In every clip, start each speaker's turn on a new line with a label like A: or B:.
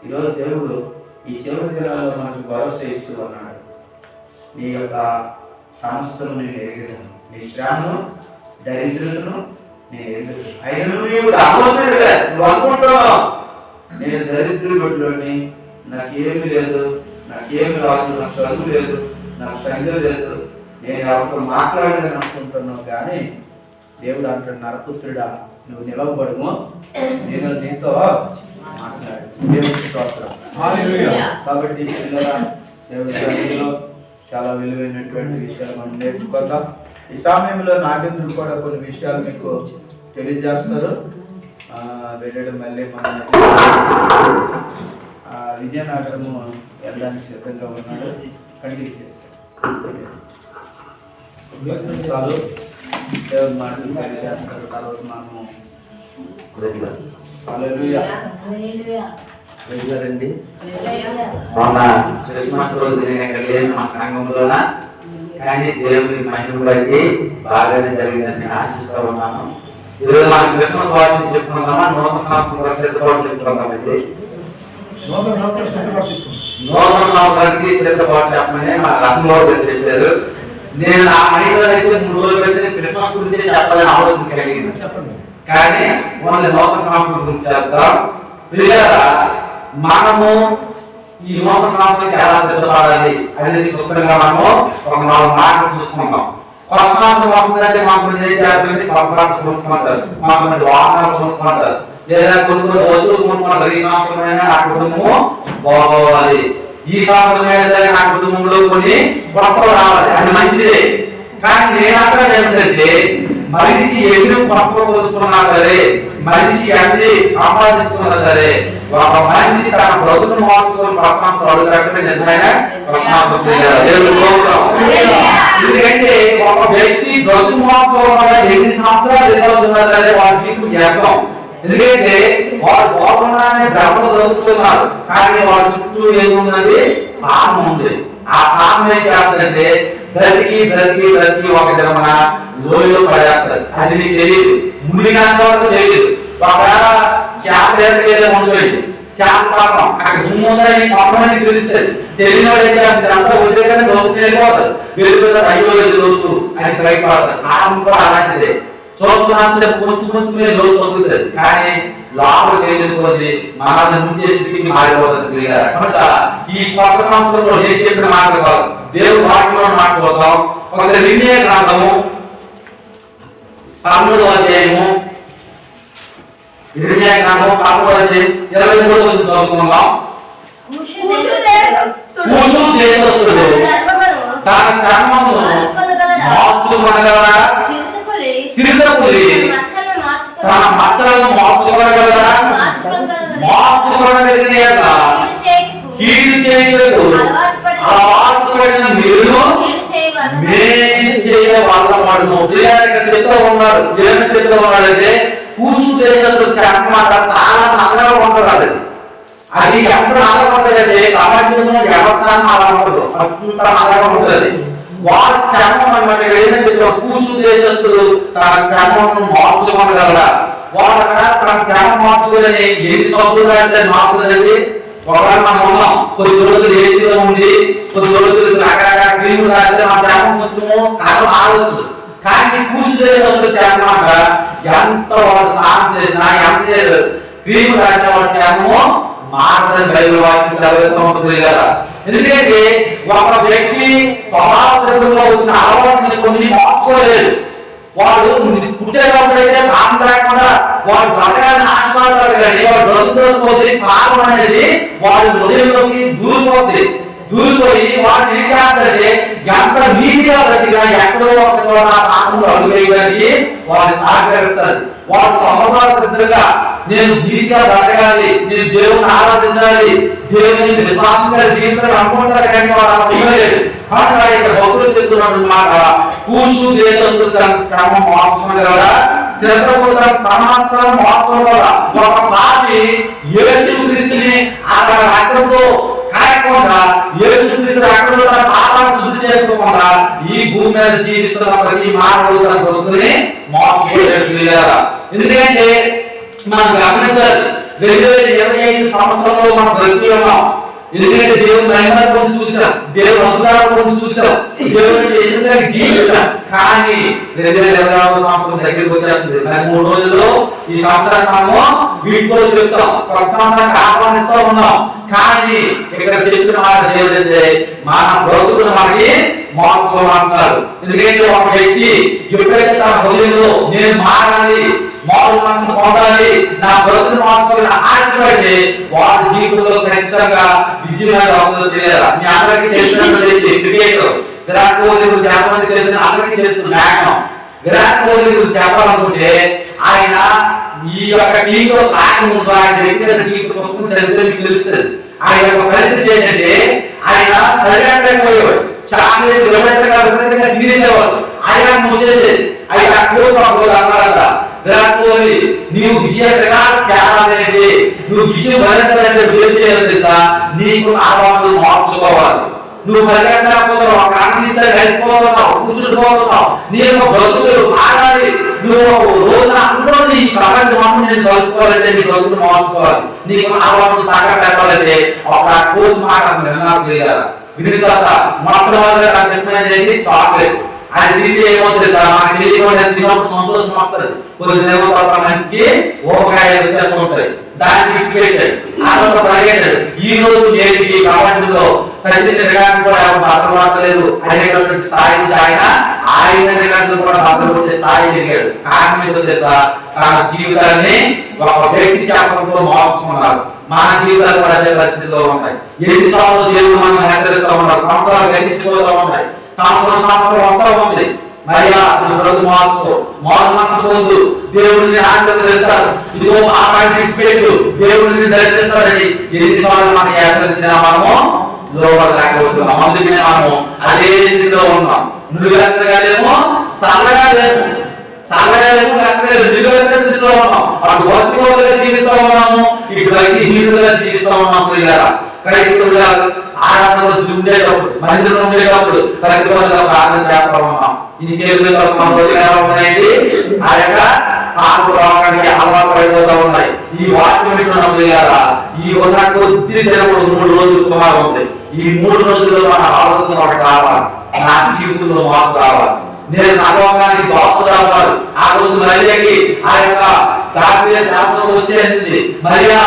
A: ఈరోజు దేవుడు ఈ చివరి దినాల్లో మనకు భరోసా ఇస్తూ ఉన్నాడు. నీ యొక్క సమస్తను నేను ఎరిగినాను, నీ శ్రమను దరిద్రతను నేను ఎరుగుతాను. అయినా నీవు అమోతుడివే, నువ్వు అనుకుంటున్నావు నేను దరిద్రుడిని, నాకేమి లేదు, నాకేమి రాదు, నాకు చదువు లేదు, నాకు సంఖ్య లేదు, నేను ఎవరితో మాట్లాడలేని అనుకుంటున్నావు. కానీ దేవుడు అంటాడు, నరపుత్రుడా నువ్వు నిలవబడము, నేను నీతో మాట్లాడు. దేవుడికి స్తోత్రం. కాబట్టి పిల్లల దేవుడి సన్నిధిలో చాలా విలువైనటువంటి విషయాలు మనం నేర్చుకుందాం. ఈ సమయంలో నాగేంద్రుడు కూడా కొన్ని విషయాలు మీకు తెలియజేస్తారు. వెళ్ళడం మళ్ళీ మన విజయనగరము వెళ్ళడానికి సిద్ధంగా ఉన్నాడు. కంటిన్యూ చేస్తారు. దేవుడి మాటలు తెలియజేస్తారు. తర్వాత మనము
B: వెళ్ళారండి. మొన్న క్రిస్మస్ రోజు నేను ఇక్కడ లేను మా సంఘంలోన, కానీ దేవుని మహిమ బట్టి బాగానే జరిగిందని నేను ఆశిస్తూ ఉన్నాను. ఈరోజు మనం క్రిస్మస్ వాటిని చెప్పుకుందామా, నూతన సంవత్సరం సిద్ధపాటు చెప్పుకుందామండి. నూతన సంవత్సరానికి సిద్ధపాటు చెప్పమని మా రత్నలో చెప్పారు. నేను ఆ మైండ్లో అయితే 3 రోజులు పెట్టి క్రిస్మస్ గురించి చెప్పాలని ఆలోచన కలిగింది. చెప్పండి. కానీ ఓన్లీ నూతన సంవత్సరం గురించి చెప్తాం. పిల్లరా, మనము ఈ నూతన సంవత్సరానికి ఎలా సిద్ధపడాలి అనేది క్లుప్తంగా మనము ఒక 4 మాటలు చూసుకుందాం. కొత్త సంవత్సరం వస్తుందంటే మాకు ఏం చేస్తారంటే కొత్త బట్టలు కొనుక్కుంటారు, మాకు వాహనాలు కొనుక్కుంటారు, లేదా కొన్ని వస్తువులు కొనుక్కుంటారు. ఈ సంవత్సరమైనా నా కుటుంబము బాగోవాలి, ఈ సంవత్సరమైనా సరే నా కుటుంబంలో కొన్ని గొప్పలు రావాలి, అది మంచిదే. కానీ నేను అక్కడ ఏమిటంటే మనిషి ఎన్ని గొప్పలు పొందుకున్నా సరే, మనిషి అన్ని సంపాదించుకున్నా సరే, ఒక మనిషి తన బ్రతుకును మార్చుకొని కొత్త సంవత్సరం అడుగుతారంటే నిజమైన కొత్త సంవత్సరం. ఎందుకంటే ఒక వ్యక్తి బ్రతుకు మార్చుకోవడం ఎన్ని సంవత్సరాలు ఎదురవుతున్నా సరే వారి జీవితం వ్యర్థం. ఎందుకంటే వారు పోకుండానే బ్రతక దొరుకుతున్నారు, కానీ వారి చుట్టూ ఏమున్నది? పాపం ఉంది. ఆ పాపం ఏం చేస్తారంటే బ్రతికి బ్రతికి బ్రతికి ఒక జన్మన లోయలో పడేస్తారు. అది నీకు తెలియదు, మునిగాంత వరకు తెలియదు. ఒకవేళ చేప ఏదో ఉంటుంది, చేప పాపం అక్కడ భూమి ఉందని పాపం తెలుస్తుంది. తెలియని వాడు ఏం చేస్తారు? అంతా వదిలేకనే లోపుకుని వెళ్ళిపోతారు. వెళ్ళిపోతారు, అయ్యో లోతు అని భయపడతారు. పాపం కూడా అలాంటిదే. చూస్తున్నా కొంచెం కొంచెమే లోతు పొందుతుంది, కానీ లోపలికి వెళ్ళిపోతుంది, మనల్ని ముంచే స్థితికి మారిపోతుంది. కనుక ఈ కొత్త సంవత్సరంలో నేను చెప్పిన మాటలు కాదు, దేవుడు వాటిలో మాట్లాడుతాం. ఒకసారి నిర్ణయ గ్రంథము 19వ అధ్యాయము, నిర్ణయ గ్రంథం 19వ అధ్యాయం 23వ వచనం చదువుకుందాం. కూషు దేశస్థుడు తన చర్మమును మార్చుకొనగలరా? చిరుతపులి తన మచ్చలను మార్చుకొనగలరా? మార్చుకొనగలిగిన కీడు చేయకు అలవాటు పడిన మీరు మేలు చేయవలనను. ఇక్కడ చెప్తూ ఉన్నారు, ఏమి చెప్తూ ఉన్నాడంటే కూసు దేశస్తుడు చర్మం చాలా నల్లగా ఉంటుంది. అది ఎంత నల్లగా ఉంటుందంటే ప్రపంచంలో ఎవరిసానం అలా ఉండదు, అంత నల్లగా ఉంటుంది. వారి చర్మం అన్నమాట. ఏమని చెప్పారు? కూసు దేశస్తుడు తన చర్మం మార్చుకోగలరా? వాడు అక్కడ తన చర్మం మార్చుకోలేని ఎన్ని సబ్బులు రాస్తే మారుతుందండి. ఒకవేళ మనం ఉన్నాం, కొద్ది రోజులు ఏసీలో ఉండి కొద్ది రోజులు రకరకాల క్రీములు రాస్తే మన చర్మం కొంచెము కలర్ మారవచ్చు. కానీ కూసు దేశస్తుడు చర్మం అంట ఎంత వాడు స్నానం చేసినా, ఎంత క్రీము రాసిన వాడి చర్మము మారదని బైబిల్ వాక్యం సెలవుతూ ఉంటుంది కదా. ఎందుకంటే ఒక వ్యక్తి స్వభావ సిద్ధంలో వచ్చిన అలవాటుని కొన్ని మార్చుకోలేదు. వాడు పుట్టేటప్పుడైతే పాపం లేకుండా వాడు బ్రతకాలని ఆశపడతాడు, కానీ వాడు బ్రతుకుపోతే పాపం అనేది వాడి హృదయంలోకి దూరిపోతుంది. దూరిపోయి వాడు ఏం చేస్తారంటే ఎంత నీతిగా బ్రతిగా ఎక్కడో ఒక చోట పాపంలో అడుగువేయడానికి వాడిని సహకరిస్తారు. వాడు స్వభావ సిద్ధంగా నేను నీతిగా బ్రతకాలి, నేను దేవుని ఆరాధించాలి, దేవుని విశ్వాసంగా జీవితాలు అనుకుంటారు, కానీ వాడు అలా ఉండలేదు. కాబట్టి ఇక్కడ భక్తులు చెప్తున్నటువంటి మాట, కూషు దేశస్తుడు తన శ్రమం మార్చుకోగలరా? చిరతపుడు తన తమాత్సరం మార్చుకోగలరా? ఒక పాపి యేసుక్రీస్తుని అక్కడ రక్తంతో కాయకుండా, యేసుక్రీస్తు రక్తంలో తన పాపాన్ని శుద్ధి చేసుకోకుండా ఈ భూమి మీద జీవిస్తున్న ప్రతి మానవుడు తన బ్రతుకుని మార్చుకోలేడు. ఎందుకంటే మనం గమనించాలి, 2025 సంవత్సరంలో మనం బ్రతికి ఉన్నాం. ఎందుకంటే దేవుని మహిమ కొంచెం చూసాం, దేవుని అద్భుతాలు కొంచెం చూసాం, దేవుని చేసిన జీవితం. కానీ 2026 సంవత్సరం దగ్గరికి వచ్చేస్తుంది. 3 రోజుల్లో ఈ సంవత్సరాన్ని మనము వీటితో చెప్తాం, కొత్త సంవత్సరానికి ఆహ్వానిస్తూ ఉన్నాం. కానీ ఇక్కడ చెప్పిన మాట దేవుడంటే మన బ్రతుకును మనకి మార్చుకోమంటున్నాడు. ఎందుకంటే ఒక వ్యక్తి ఎప్పుడైతే తన హృదయంలో నేను మారాలి, మారు మనసు పొందాలి, నా బ్రతుకు మార్చుకోవాలని ఆశపడితే వారి జీవితంలో ఖచ్చితంగా విజయాలు వస్తుంది. మీ అందరికీ తెలిసినటువంటి క్రికెటర్ విరాట్ కోహ్లీ గురించి ఎంతమంది తెలిసిన అందరికీ తెలుసు. మ్యాగ్నం విరాట్ కోహ్లీ గురించి చెప్పాలనుకుంటే ఆయన ఈ యొక్క టీంలో రాకముందు ఆయన వ్యక్తిగత జీవిత పుస్తకం చదివితే మీకు తెలుస్తుంది. ఆయన యొక్క పరిస్థితి ఏంటంటే ఆయన పరిగెట్టలేకపోయేవాడు, చాక్లెట్ విపరీతంగా తీరేసేవాడు, ఆయన వచ్చేసేది. ఆయన అన్నారంట, విరాట్ కోహ్లీ నీవు విజయసగాలు చేరాలంటే, నువ్వు విజయం భరించాలంటే ఏం చేయాలి తెలుసా, నీకు అలవాట్లు మార్చుకోవాలి. నువ్వు పరిగెట్టకపోతే ఒక అన్నిసారి కలిసిపోతున్నావు, కూర్చుండిపోతున్నావు, నీ యొక్క బ్రతుకులు ఆడాలి. నువ్వు రోజున అందరూ నీ ప్రపంచం నేను తలుచుకోవాలంటే నీ బ్రతుకులు మార్చుకోవాలి. నీకు అలవాట్లు తాగా పెట్టాలంటే ఒక కోచ్ మాట విని తర్వాత మొట్టమొదటిగా నాకు ఇష్టమైనది చాక్లెట్. అది తిరిగి ఏమవుతుంది మనకి తిరిగినప్పుడు సంతోషం వస్తుంది. కొద్ది దినం తర్వాత మనిషికి ఊపకాయలు వచ్చేస్తూ ఉంటాయి. దాన్ని విడిచిపెట్టాడు, ఆనంద పరిగెట్టాడు. ఈ రోజు నేటికి ప్రపంచంలో సచిన్ టెండూల్కర్ కూడా భద్రపడలేదు అనేటువంటి స్థాయి ఆయన రికార్డులు కూడా భద్రపడే స్థాయి దిగాడు. కారణం ఏంటో తెలుసా, తన జీవితాన్ని ఒక వ్యక్తి చెప్పడంతో మార్చుకున్నారు. మన జీవితాలు కూడా అదే పరిస్థితిలో ఉంటాయి. ఎన్ని సంవత్సరాలు దేవుడు మనం హెచ్చరిస్తూ ఉన్నారు, సంవత్సరాలు గతించిపోతూ ఉంటాయి, సంవత్సరం వస్తూ ఉంది. మరి బ్రతుకు మార్చుకో, మారు మనసు పొందు, దేవుడిని ఆశీర్వదిస్తాడు. ఇదిగో ఆ పెట్టు, దేవుడిని దర్శిస్తాడని ఎన్నిసార్లు మనకి హెచ్చరించినా మనము లోపడలేకపోతున్నాం. అందుకనే మనము అదే స్థితిలో ఉన్నాం. నువ్వు వెచ్చగాలేమో చల్లగా లేము, స్థితిలో ఉన్నాం. అటు భక్తిగా జీవిస్తూ ఉన్నాము, ఇటు భక్తి హీనులుగా జీవిస్తూ ఉన్నాం. క్రైస్తవులుగా ఆరాధనలో ఉండేటప్పుడు, మందిరంలో ఉండేటప్పుడు ప్రతిరోజుగా ప్రార్థన చేస్తూ ఉన్నాం. ఈ చేతులు ఉన్నాయండి, ఆ యొక్క పాప రోగానికి అలవాటు పడిపోతూ ఉన్నాయి. ఈ వాక్యం వింటున్నప్పుడు ఈ ఉన్న కొద్ది దినములు 3 రోజులు సుమారు ఉంది. ఈ 3 రోజుల్లో మన ఆలోచన ఒకటి రావాలి, నా జీవితంలో మార్పు రావాలి, నేను నా రోగానికి దోష రావాలి. ఆ రోజు మరియకి ఆ యొక్క దాంతో వచ్చేసింది. మరియా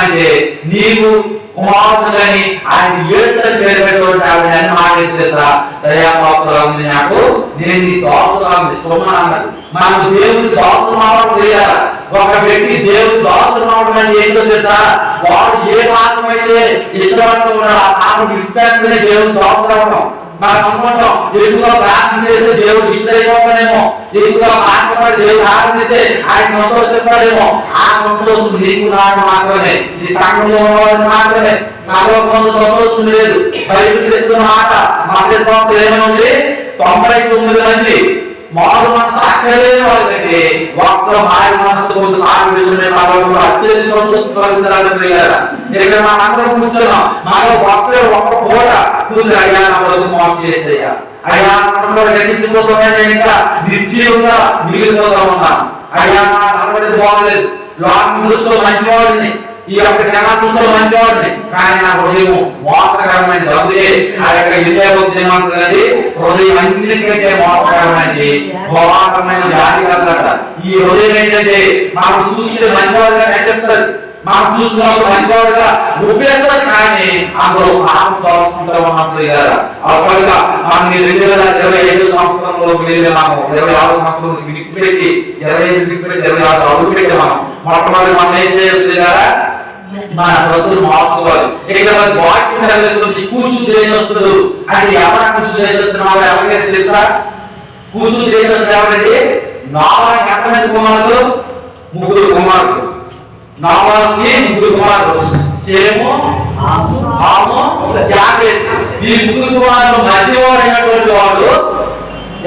B: అంటే నీవు కుమారుని ఆయన ఏడ్చని పేరు పెట్టుకుంటే ఆవిడ అన్ని మాట తెలుసా, దయాపాత్ర ఉంది నాకు, నేను నీ దోషురాంది సుమన అన్నది. మనకు దేవుని దోషం అవడం తెలియాలి. ఒక వ్యక్తి దేవుని దోషం అవడం అంటే ఏంటో తెలుసా, వాడు ఏ మార్గం అయితే ఇష్టపడుతూ ఉన్నాడు ఆ మార్గం ఇష్టాన్ని దేవుని దోషం అవడం. మనం అనుకుంటాం ఎక్కువగా ప్రార్థన చేస్తే దేవుడు ఇష్టమైపోతాడేమో, ఎక్కువగా మాట్లాడి దేవుడు ఆరాధిస్తే ఆయన సంతోషిస్తాడేమో. ఆ సంతోషం నీకు నాకు మాత్రమే, ఈ సంఘంలో మాత్రమే. నాలో కొంత సంతోషం లేదు. బైబిల్ చెప్తున్న మాట మధ్య సంవత్సరం ఏమైంది, 99 మంది మారు మనసు అక్కలేని వాళ్ళకంటే ఒక్క మారు మనసు కొంత మారు విషయమే మాట్లాడుతూ అత్యంత సంతోషపడుతున్నారని ఇక్కడ మనం అందరం కూర్చున్నాం. మాలో ఒక్క పూట కూర్చొని అయ్యా నా బ్రతుకు మాకు చేసేయ్యా, అయ్యా సంవత్సరాలు గట్టించిపోతున్నాయి, నేను ఇంకా నిశ్చయంగా మిగిలిపోతా ఉన్నాను, అయ్యా నడవడిది బాగలేదు, లోకం దృష్టిలో మంచివాడిని, ఈ యొక్క జన దృష్టిలో మంచివాడిని, కానీ నా హృదయం మోసకరమైనది. అందుకే ఆ యొక్క ఏమంటున్నది, హృదయం అన్నిటికంటే మోసకరమైనది, ఘోరమైన వ్యాధి కలగట. ఈ హృదయం ఏంటంటే మనకు చూస్తే మంచివాడిగా నటిస్తుంది, మనం చూస్తున్నప్పుడు మంచివాడుగా ఉపయోగిస్తారు, కానీ అందులో పాపం తోచుకుంటూ ఉన్నప్పుడు అప్పటిగా మనం 2025 సంవత్సరంలోకి వెళ్ళి మనం 26 సంవత్సరం విడిచిపెట్టి 25 విడిచిపెట్టి 26 అడుగు పెట్టి మనం మొట్టమొదటి మనం ఏం చేయాలి కదా, మన బ్రతుకులు మార్చుకోవాలి. ఇక్కడ వాక్యం చదివేటువంటి కూర్చు దేశస్తుడు అంటే ఎవరా కూర్చు దేశస్తున్నాడు ఎవరికైతే తెలుసా? కూర్చు దేశస్తుడు ఎవరండి? నాలుగు ఎంతమంది కుమారులు? 3 కుమారులు. నావాకి 3 కుమారులు, షేము, హాము, యాఫెతు. ఈ 3 కుమారులు మధ్యవాడైనటువంటి వాడు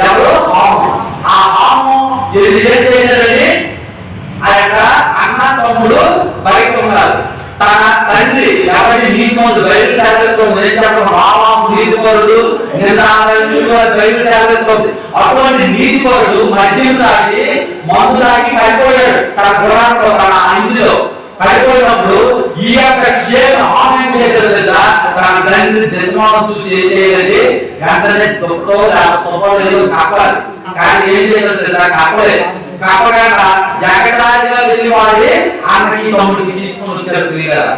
B: ఎవరు? హాము. ఆ హాము ఏం చేశాడని ఆ యొక్క అన్న తమ్ముడు బయట ఉన్నారు. తన తండ్రి ఎవరి నీతిమంతుడు బయట శాఖిస్తుంది, నీతిపరుడు బయట శాఖిస్తుంది. అటువంటి నీతిపరుడు మద్యం తాగి మందు తాగి పడిపోయాడు తన గుణాలతో, తన ఇంటిలో పడిపోయినప్పుడు ఈ యొక్క షేమ్ ఆమె చేసేది తెలుసా? తన తండ్రి దశమానం చూసి ఏం చేయాలండి? వెంటనే దుఃఖో లేదు కప్పాలి. కానీ ఏం చేయాలి తెలుసా? కప్పలేదు. కప్పగా ఎక్కడాదిగా వెళ్ళి వాడి అన్నకి తమ్ముడికి తీసుకొని వచ్చారు. ప్రియులారా,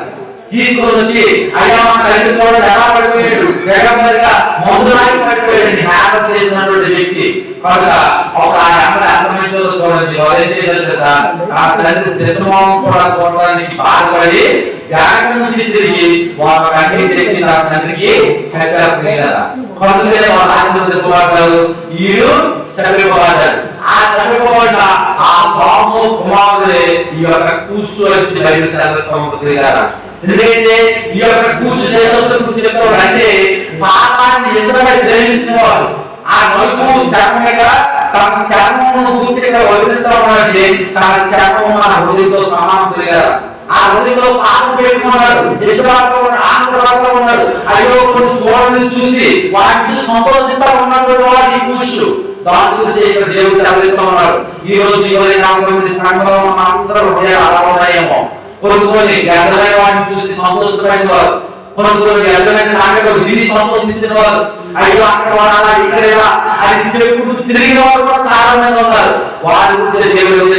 B: తీసుకొని వచ్చి అయ్యా మన తండ్రి చూడండి ఎలా పడిపోయాడు, వేగంగా మందులాగి పడిపోయాడు హ్యాపర్ చేసినటువంటి వ్యక్తి. కనుక ఒక అర్థమైన చూడండి వాళ్ళు ఏం చేశారు కదా? ఆ తండ్రి దశమం కూడా చూడడానికి బాధపడి బ్యాంక్ నుంచి తిరిగి వాళ్ళ కంటికి తెచ్చి నా తండ్రికి కట్టారు. కొంతమంది వాళ్ళు ఆశీర్వదింపబడ్డారు, వీళ్ళు శపింపబడ్డారు. ఆ శపింపబడిన ఆ పాము కుమారుడే ఈ యొక్క కూసు వచ్చి బయట సెలవుతారు. ఎందుకంటే ఈ యొక్క కూసు దేశం చెప్తాడు అంటే పాపాన్ని ఇష్టపడి ప్రేమించేవాడు. ఆ నలుపు చర్మంగా తన చర్మమును కూర్చొని వదిలిస్తా ఉన్నాడంటే తన చర్మము ఆ హృదయంతో సమానం. ఆ హృదయంలో పాపం పెట్టుకున్నాడు, ఇష్టపడతా ఉన్నాడు, ఆనందపడతా ఉన్నాడు. అయ్యో కొన్ని చూడని చూసి వాటిని చూసి సంతోషిస్తా ఉన్నటువంటి వాడు ఈ కూసు. దాని గురించి ఇక్కడ దేవుడు సెలవిస్తూ ఉన్నాడు. ఈ రోజు 24 సంఘంలో మన అందరూ హృదయాలు అలా ఉన్నాయేమో. కొన్ని గంటలైన వాటిని చూసి సంతోషపడిన వారు, కొన్ని గంటలైన సాంఘికులు విని సంతోషించిన వారు, అయ్యో అక్కడ వాడాలా ఇక్కడ అని చెప్పుకుంటూ తిరిగిన వారు కూడా చాలా మంది ఉన్నారు. వారి గురించి దేవుడు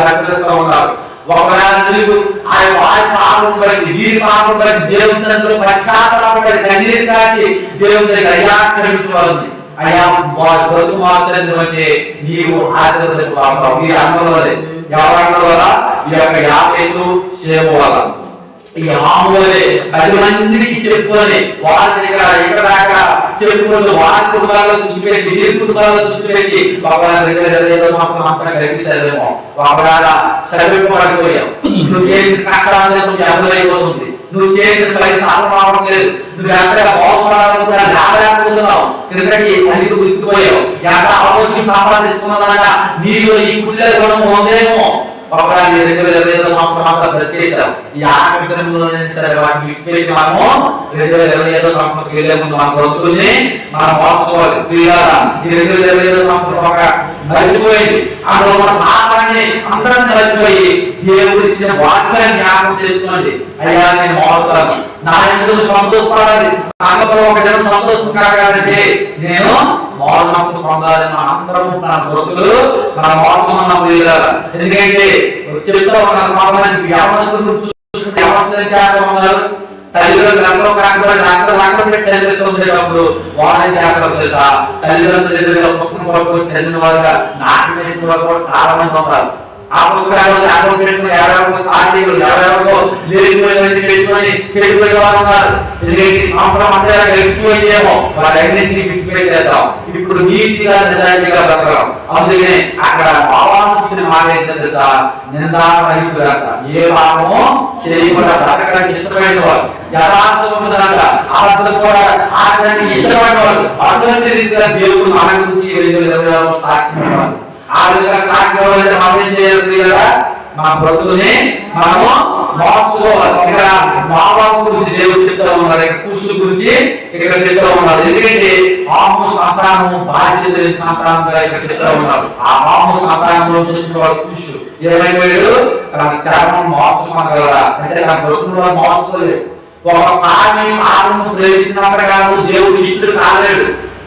B: హెచ్చరిస్తూ ఉన్నారు. ఒకవేళ తెలుగు ఆ వారి పాపం బట్టి వీరి పాపం బట్టి దేవుని సన్నిధిలో పశ్చాత్తాపం పడి కన్నీరు కాచి దేవుని దగ్గర అయ్యా క్షమించవాలని, అయ్యా వారి బ్రతుకు మార్చండి అంటే నీవు ఆశీర్వదించబడతావు. మీరు అన్నవారే ఎవరు అన్నవారా? ఈ యొక్క యాపేతు షేము వల్ల ఈ హాములే 10 మందికి చెప్పుకొని వాళ్ళ దగ్గర ఇక్కడ దాకా చెప్పుకుంటూ వారి కుటుంబాల్లో చూపెట్టి వీరి కుటుంబాల్లో చూపెట్టి ఏదో సంవత్సరం అంతా గ్రహించారేమో. ఒకవేళ శరీరపడిపోయావు, నువ్వు చేసిన కష్టాలు ఎదురైపోతుంది, నువ్వు చేసిన పని సాధన రావడం లేదు, నువ్వు ఎంతగా బాగుపడాలనుకున్నా రాలేకపోతున్నావు, క్రిందకి అధిక గుర్తుపోయావు, ఎంత ఆరోగ్యం సంపాదించుకున్నాక నీలో ఈ గుళ్ళ గుణం ఉందేమో. ఒకవేళ 2025 సంవత్సరం అంతా బ్రతికేశాం. ఈ ఆరోగ్యంలో వాటిని విడిచిపెట్టి మనము 2025 సంవత్సరంకి వెళ్ళే ముందు మన బ్రతుకుల్ని మనం మార్చుకోవాలి. ఈ 2025 సంవత్సరం ఒక మర్చిపోయింది, అందులో మన పాపాన్ని అందరం మర్చిపోయి దేవుడు ఇచ్చిన వాక్యాన్ని జ్ఞాపకం తెచ్చుకోండి. అయ్యా నేను మారుతాను, నా ఎందుకు సంతోషపడాలి, నాలో ఒక జనం సంతోషం కాగాలంటే నేను మారు మనసు పొందాలి. మన అందరం మన బ్రతుకులు మన మార్చుకున్నాం. ఎందుకంటే చెప్తా ఉన్నారు మామూలు వ్యవస్థలు చూసుకుంటే వ్యవస్థలు చేస్తా ఉన్నారు. తల్లిదండ్రులు ఎంతో కష్టపడి లక్షలు పెట్టి చదివిస్తుండేటప్పుడు వాళ్ళేం చేస్తారు తెలుసా? తల్లిదండ్రులు ఎదురుగా పుస్తకం కొరకు చదివిన వారుగా నాటకం చేసిన వారు కూడా చాలా మంది ఉన్నారు. ఆ పుస్తకాలు పెట్టుకుని ఎవరెవరికో సాధ్యులు ఎవరెవరికో లేనిపోయిన పెట్టుకొని చెడిపోయే వారు ఉన్నారు. ఎందుకంటే సంవత్సరం అంతా గెలిచిపోయేమో వాళ్ళన్నింటినీ విడిచిపెట్టేద్దాం, ఇప్పుడు నీతిగా నిజాయితీగా బ్రతకడం. అందుకనే అక్కడ భావాన్ని మాట ఏంటంటే నిందారహితులంట, ఏ పాపము చేయకుండా బ్రతకడానికి ఇష్టమైన వారు, యథార్థవంతులంట, అబద్ధం కూడా ఆడడానికి ఇష్టమైన వారు. అటువంటి రీతిగా దేవుడు మన గురించి 2026 సాక్షి ఇవ్వాలి. ఆ విధంగా సాక్షి ఇవ్వాలంటే మనం ఏం చేయాలి కదా? మన బ్రతుకుని మనము మార్చుకోవాలి. ఇక్కడ మాబాబు గురించి దేవుడు చెప్తా ఉన్నారు, ఇక్కడ కూసు గురించి ఇక్కడ చెప్తా ఉన్నారు. ఎందుకంటే పాము సంతానము బాధ్యత లేని సంతానంగా ఇక్కడ చెప్తా ఉన్నారు. ఆ పాము సంతానంలో వచ్చిన వాడు కూసు ఏమైపోయాడు? తన చర్మం మార్చుకోగలరా అంటే తన బ్రతుకులో మార్చుకోలేదు. ఒక పాపి పాపను ప్రేమించినంత కాదు దేవుడు ఇష్టడు కాలేడు.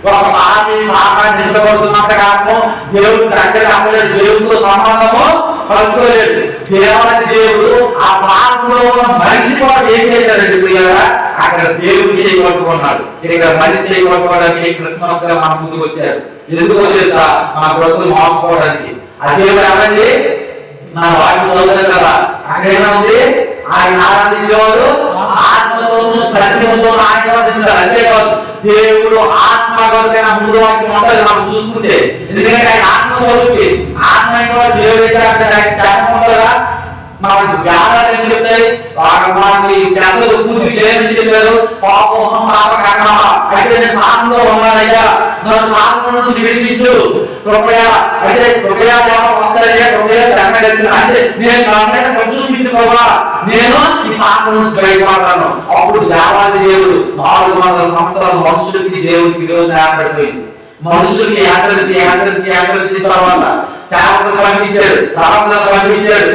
B: ఒక పాపి పాపాన్ని ఇష్టపడుతున్నంత కాదు దేవుడు దగ్గర అవ్వలేడు, దేవుడితో సంబంధము పంచుకోలేడు. దేవాది దేవుడు ఆ పాపంలో ఉన్న మనిషి కూడా ఏం చేశాడండి ప్రియులారా? అక్కడ దేవుడు చేయబట్టుకున్నాడు. ఇక్కడ మనిషి చేయబట్టుకోవడానికి క్రిస్మస్ గా మన ముందుకు వచ్చాడు. ఎందుకో తెలుసా? మన బ్రతుకులు మార్చుకోవడానికి. ఆ దేవుడు ఎవరండి? నా వాక్యం చదువుతారు కదా, అక్కడ ఏమైంది? ఆయన ఆరాధించేవాడు ఆత్మతోనూ సత్యముతో ఆరాధించాలి. అంతేకాదు దేవుడు ఆత్మ కనుక ముందు వాక్యం ఉంటుంది మనం చూసుకుంటే. ఎందుకంటే ఆయన ఆత్మస్వరూపి. ఆత్మ దేవుడు అయితే ఆయన చర్మం ఉంటుందా? మనకు వ్యాధాలు ఏం చెప్తాయి? మనకి పెద్దలు కూతురు ఏమని చెప్పారు? పాపోహం పాపకర్మ, అయితే నేను పాపంలో ఉన్నానయ్యా, నన్ను పాపం నుంచి విడిపించు కృపయా, అయితే కృపయా వస్తాయ్యా, కృపయా సంగతి అంటే నేను నా మీద కొంచెం చూపించుకోవా, నేను ఈ పాపం నుంచి బయటపడతాను. అప్పుడు దేవాది దేవుడు 400 సంవత్సరాల మనుషులకి దేవుడికి విరోధం ఏర్పడిపోయింది. మనుషుల్ని హెచ్చరించి తర్వాత సేవకులు పంపించాడు, ప్రవక్తలు పంపించాడు,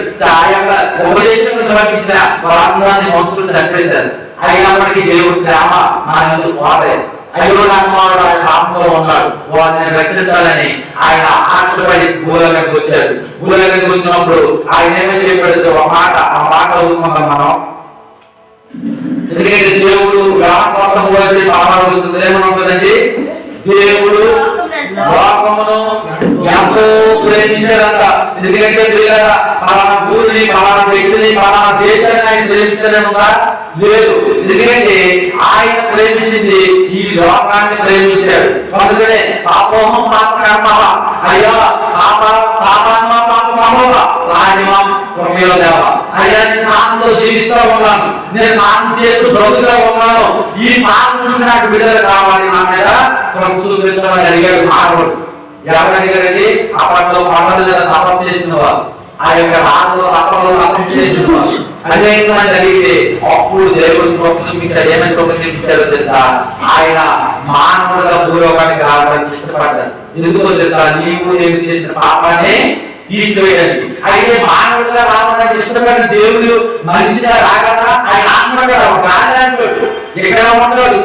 B: ఉపదేశకులు పంపించిన వారందరినీ మనుషులు చంపేశారు. అయినప్పటికీ దేవుడి ప్రేమ మన ఎందుకు పోలేదు. అయ్యో నా కుమారుడు ఆయన పాపంలో ఉన్నాడు, వారిని రక్షించాలని ఆయన ఆశపడి భూలోకానికి వచ్చాడు. భూలోకానికి వచ్చినప్పుడు ఆయన ఏమని చెప్పాడు? ఆ మాట చదువుకుంటాం మనం. ఎందుకంటే దేవుడు గ్రామస్వార్థం ఏమని ఉంటుందండి? దేవుడు లోకమును ఎంతో ప్రేమించారంట. ఎందుకంటే పలానా ఊరిని, పలానా వ్యక్తిని, పలానా దేశాన్ని ఆయన ప్రేమించాలనుగా లేదు. ఎందుకంటే ఆయన ప్రేమించింది ఈ లోకాన్ని ప్రేమించాడు. అందుకనే పాపోహం పాప కర్మ అయ్యా పాపాత్మ పాప సమూహ అయ్యా నేను నాతో జీవిస్తూ ఉన్నాను, నేను నాన్న చేస్తూ బ్రతుకులో ఉన్నాను, ఈ పాపం నుంచి నాకు విడుదల కావాలి, నా మీద ప్రభు చూపించమని అడిగాడు మానవుడు. ఎవరు అడిగారండి? అప్పట్లో పండుగ తపస్సు చేసిన వారు, ఆ యొక్క రాజులో తపస్సు చేసిన వారు. అదే జరిగితే అప్పుడు దేవుడు ప్రభు చూపించాడు. ఏమని ప్రభు చూపించాడో తెలుసా? ఆయన మానవుడుగా భూలోకానికి రావడానికి ఇష్టపడ్డాడు. ఎందుకో తెలుసా? నీవు నేను చేసిన పాపాన్ని తీసివేయడానికి. అయితే మానవుడుగా రావడానికి ఇష్టపడిన దేవుడు మనిషిగా రాగలరా? ఆయన ఆత్మగా గాలి ఎక్కడ ఉంటాడు,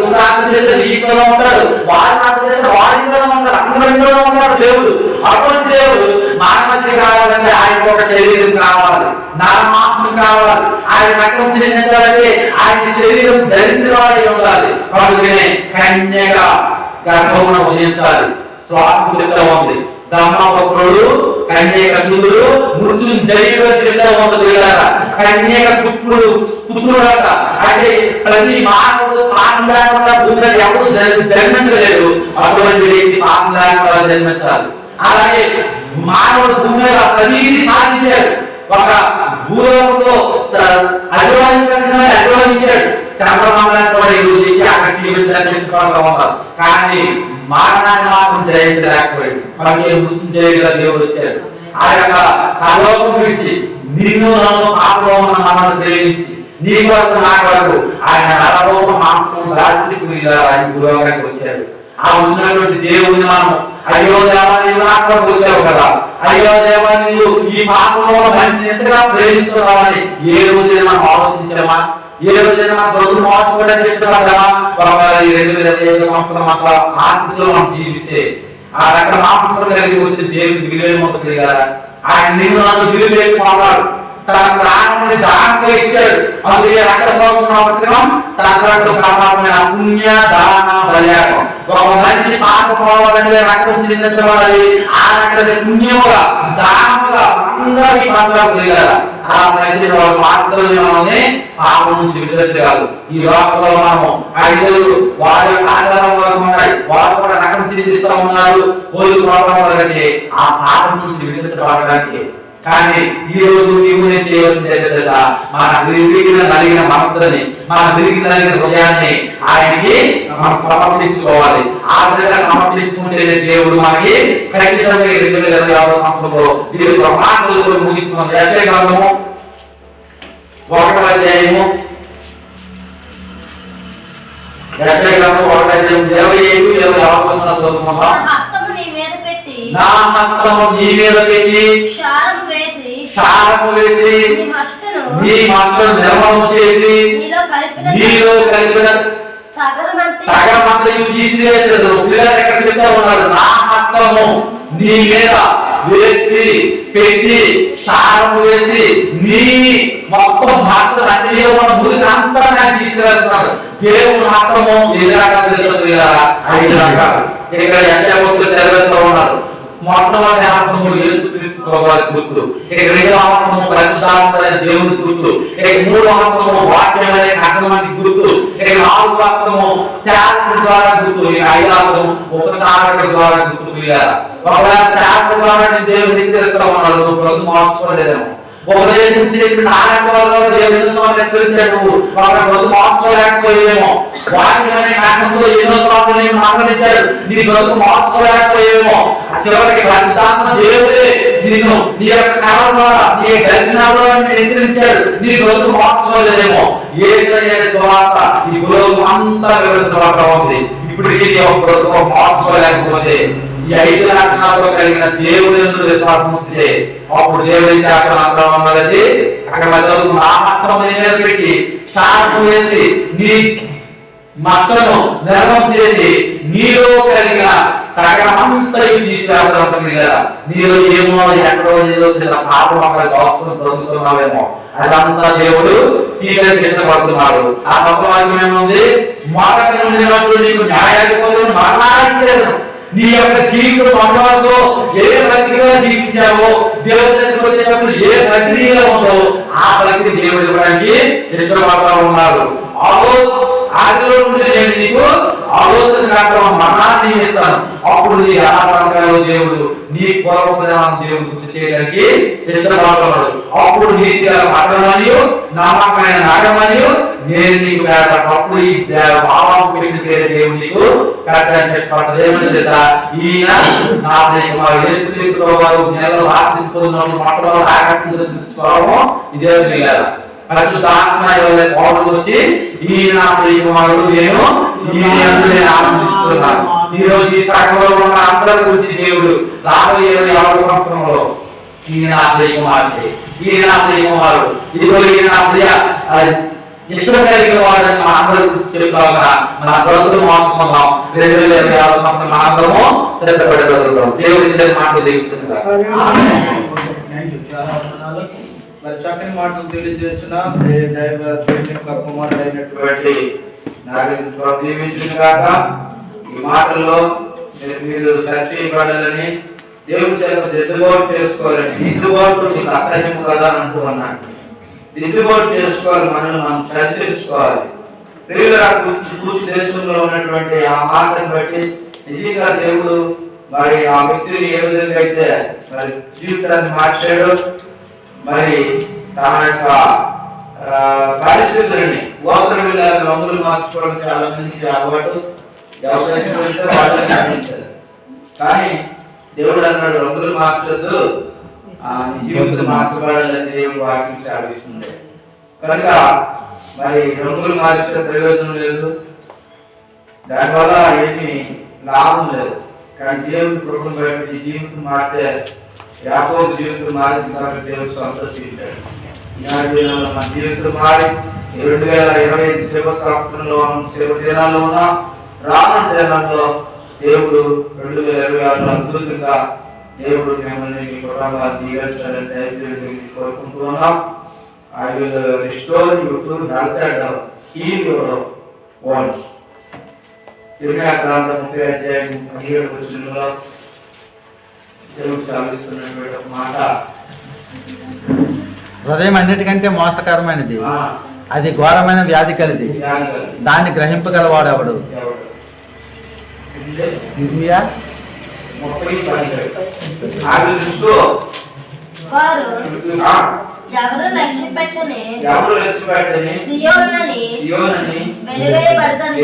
B: ఈకలో ఉంటాడు, వారింట్లో ఉంటాడు, అందరిలో ఉంటాడు దేవుడు. అటువంటి దేవుడు మానవుడికి కావాలంటే ఆయన ఒక శరీరం కావాలి, నా మాంసం కావాలి. ఆయన రక్తం చెందించాలంటే ఆయన శరీరం ధరించడానికి ఉండాలి. అందుకనే కన్యగా గర్భమును ఉదయించాలి. స్వార్థం చెప్తా ఉంది. బ్రహ్మపుత్రుడు, కన్యక సుతుడు, మృత్యుంజయుడు చెప్తా ఉంది. కన్యక పుత్రుడు అంట. అంటే ప్రతి మానవుడు పాపం లేకుండా భూమిలో ఎవరు జన్మించలేదు. అటువంటి వ్యక్తి పాపం లేకుండా జన్మించాలి. అలాగే మానవుడు భూమి మీద ప్రతిదీ సాధించాడు. ఒక భూలోకంలో అభిమానించాడు. చంద్రమండలాన్ని కూడా ఈరోజు అక్కడ జీవించడానికి ఉంటారు. కానీ మానవాన్ని మాత్రం జయించలేకపోయాడు. మనకి మృత్యుంజయుడిగా దేవుడు వచ్చాడు. ఆ యొక్క పరలోకం విడిచి నిన్ను నన్ను పాపంలో ఉన్న మనల్ని ప్రేమించి నీ వరకు నా వరకు ఆయన నరలోక మాంసం దాల్చి ఆయన భూలోకానికి వచ్చాడు. ఆ వచ్చినటువంటి దేవుడిని మనం అయ్యో దేవా నీవు నా కొరకు వచ్చావు కదా, అయ్యో దేవా నీవు ఈ పాపంలో మనిషిని ఎంతగా ప్రేమిస్తున్నావని ఏ రోజైనా మనం ఆలోచించామా? ఏ రోజైనా మన బ్రతుకు మార్చుకోవడానికి ఇష్టపడ్డామా? 2025 సంవత్సరం అట్లా ఆ స్థితిలో మనం జీవిస్తే ఆ రకం మాంసం కలిగి వచ్చి దేవుడికి విలువైపోతుంది కదా. ఆయన నిన్ను నన్ను విలువైపోతున్నాడు. తన ప్రాణాన్ని దానంగా ఇచ్చాడు. అందుకే రక్తం పోవాల్సిన అవసరం తనకు ప్రమాదమైన పుణ్య దాన బలియాగం. ఒక మనిషి పాకపోవాలంటే రక్తం చెందించబడాలి. ఆ రక్తం పుణ్యముగా దానముగా అందరికీ పంచాలి. ఆ నచ్చిన వాళ్ళు మాత్రమే మనల్ని పాపం నుంచి విడుదలగలరు. ఈ లోకంలో మనము ఐదుగురు వారి యొక్క ఆధారం వరకు ఉన్నాయి, వారు కూడా రక్తం చెందిస్తూ ఉన్నారు. కోలుకోవడానికి ఆ పాపం నుంచి విడుదలపడడానికి. కానీ ఈ రోజు నీవు నేను చేయవలసింది తెలుసా? మన విరిగిన నలిగిన మనస్సుని, మన విరిగి నలిగిన హృదయాన్ని ఆయనకి మనం సమర్పించుకోవాలి. ఆ విధంగా సమర్పించుకుంటే దేవుడు మనకి ఖచ్చితంగా 2025 సంవత్సరంలో దేవుడు ప్రమాణాలతో ముగించుకుంది. యెషయా గ్రంథము 1వ అధ్యాయము, యెషయా గ్రంథం 1వ అధ్యాయం 27-26 వచనాలు చదువుకుందాం. నా హస్తము నీ మీద పెట్టి క్షారము వేసి నీ హస్తను నిర్మలము చేసి నీలో కలిపిన తగరమంతయు తీసివేసేదను. పిల్లలు ఎక్కడ చెప్తా ఉన్నారు? నా హస్తము నీ మీద వేసి పెట్టి క్షారము వేసి నీ మొత్తం హస్తం అన్ని ఉన్న మురికి అంతా నాకు తీసుకువెళ్తున్నాడు. దేవుడు హస్తము ఎన్ని రకాలు తెలుస్తుంది కదా? 5 రకాలు. ఇక్కడ యెషయా భక్తులు సెలవిస్తూ ఉన్నారు. మొట్టమొదటి హస్తము యేసుక్రీస్తు ప్రభువారి గుర్తు. ఇక 2వ హస్తము పరిశుద్ధాత్మైన దేవుని గుర్తు. ఇక 3వ హస్తము వాక్యం అనే ఖడ్గమానికి గుర్తు. ఇక 4వ హస్తము శాస్త్రం ద్వారా గుర్తు. ఇక 5వ హస్తము ఉపసారకుడి ద్వారా గుర్తు. ఒకవేళ శాస్త్రం ద్వారా దేవుడు హెచ్చరిస్తా ఉన్నాడు, నువ్వు బ్రతుకు మార్చుకోలేదేమో. ఉపదేశం చెప్పిన హెచ్చరించాడు, వాళ్ళ బ్రతుకు మార్చుకోలేకపోయేమో. వాక్యం అనే ఖడ్గంతో ఎన్నో సార్లు నేను ఆనందించాడు, నీ బ్రతుకు మార్చుకోలేకపోయేమో. చివరికి పరిశుద్ధాత్మ దేవుడే నిన్ను నీ యొక్క కళ ద్వారా నీ దర్శనాల్లో హెచ్చరించాడు, నీ బ్రతుకు మార్చుకోలేదేమో. యేసయ్య సువార్త ఈ భూలోకం అంతా వివరించబడతా ఉంది. ఇప్పటికీ నీ యొక్క బ్రతుకు మార్చుకోలేకపోతే, ఈ 5 లక్షణాలతో కలిగిన దేవుని యందు విశ్వాసం ఉంచితే అప్పుడు దేవుడు ఏం చేస్తాడు అన్నది అక్కడ చదువు. నా హస్తం నీ మీద పెట్టి శాసనం వేసి నీ మచ్చను నిర్మం చేసి నీలో కలిగిన తగనంతా తీసేస్తాను కదా. నీలో ఏమో ఎక్కడో ఏదో చిన్న పాపం అక్కడ దోషం బ్రతుకుతున్నావేమో, అదంతా దేవుడు తీయడానికి ఇష్టపడుతున్నాడు. ఆ తత్వాక్యం ఏముంది? మొదటి నుండి నీకు న్యాయాధిపతులను మరణించాను. నీ యొక్క జీవితం మరణంతో ఏ ప్రక్రియలో జీవించావో, దేవుడి దగ్గరికి వచ్చేటప్పుడు ఏ ప్రక్రియలో ఉందో ఆ ప్రక్రియ దేవుడు ఇవ్వడానికి ఇష్టపడతా ఉన్నారు. ఆదిలో నుండి నేను నీకు ఆలోచన మరణాన్ని ఇస్తాను. అప్పుడు నీ ఆరాధనలో దేవుడు నీ పూర్వపదం దేవుడు గుర్తు చేయడానికి ఇష్టపడుతున్నాడు. అప్పుడు నీతి అర్థమనియు నమ్మకమైన నాగమనియు నేను నీకు పెడతాను. అప్పుడు ఈ భావం పెట్టి దేవుడు నీకు కట్టడానికి ఇష్టపడతాడు. ఏమని తెలుసా? ఈయన నా యేసుక్రీస్తు వారు నెలలో ఆశిస్తున్నప్పుడు మొట్టమొదటి ఆకర్షణ స్వరము ఇదే మిగిలారు. పరిశుద్ధాత్మ పౌరులు వచ్చి ఈయన కుమారుడు నేను ఆనందిస్తున్నాను. ఈ రోజు ఈ సగంలో ఉన్న అందరి గురించి దేవుడు రాబోయే 20 సంవత్సరంలో ఈయన కుమారుడు, ఈయన కుమారుడు, ఇదిగో ఈయన ఇష్టం కలిగిన వాడని మన అందరి గురించి చెప్పాక మన బ్రతుకు మార్చుకుందాం. 2026 సంవత్సరం అందరము సిద్ధపడగలుగుతాం. దేవుడు ఇచ్చే మాటలు దీవించుకుందాం.
A: మరి చక్కని మాటలు తెలియజేస్తున్న కుమారుడైనటువంటి నాగేంద్ర దీవించిన కాక ఈ మాటల్లో మీరు సరిచేయబడాలని దేవుడి చేత దిద్దుబాటు చేసుకోవాలని. దిద్దుబాటు నీకు అసహ్యము కదా అని అంటూ అన్నాడు. దిద్దుబాటు చేసుకోవాలి, మనల్ని మనం సరిచేసుకోవాలి. కూర్చు దేశంలో ఉన్నటువంటి ఆ మాటను బట్టి నిజంగా దేవుడు మరి ఆ వ్యక్తిని ఏ విధంగా అయితే మరి జీవితాన్ని మార్చాడు, మరి తన యొక్క పరిస్థితులని అవసరం వెళ్ళాలి రంగులు మార్చుకోవడం చాలా మందికి అలవాటు. వ్యవసాయం వెళ్తే వాళ్ళని అందించారు. కానీ దేవుడు అన్నాడు రంగులు మార్చొద్దు, జీవితం మార్చబడాలని దేవుడు వాక్యం సాగిస్తుంది. కనుక మరి రంగులు మార్చిన ప్రయోజనం లేదు, దానివల్ల ఏమి లాభం లేదు. కానీ దేవుడి కృపను బట్టి జీవితం మారితే యాకోబు జీవితం మారింది కాబట్టి దేవుడు సంతోషించాడు. ఈనాడు మన జీవితం మారి 2025 చివరి సంవత్సరంలో చివరి దినాల్లో ఉన్న రానున్న దినాల్లో దేవుడు 2026 అద్భుతంగా దేవుడు మిమ్మల్ని మీ కుటుంబాన్ని దీవించాలని కోరుకుంటున్నాం. I will restore you to health and heal your wounds. ఇర్మియా గ్రంథం 30:17 దేవుడు చాలిస్తున్నటువంటి మాట.
C: హృదయం అన్నిటికంటే మోసకరమైనది, అది ఘోరమైన వ్యాధి కలిది, దాన్ని గ్రహింపగలవాడు ఎవడు? ఇర్మియా
A: 30:17.
D: ఎవరు లక్ష్య పెట్టని సియోనుని వెలివేయబడతాను.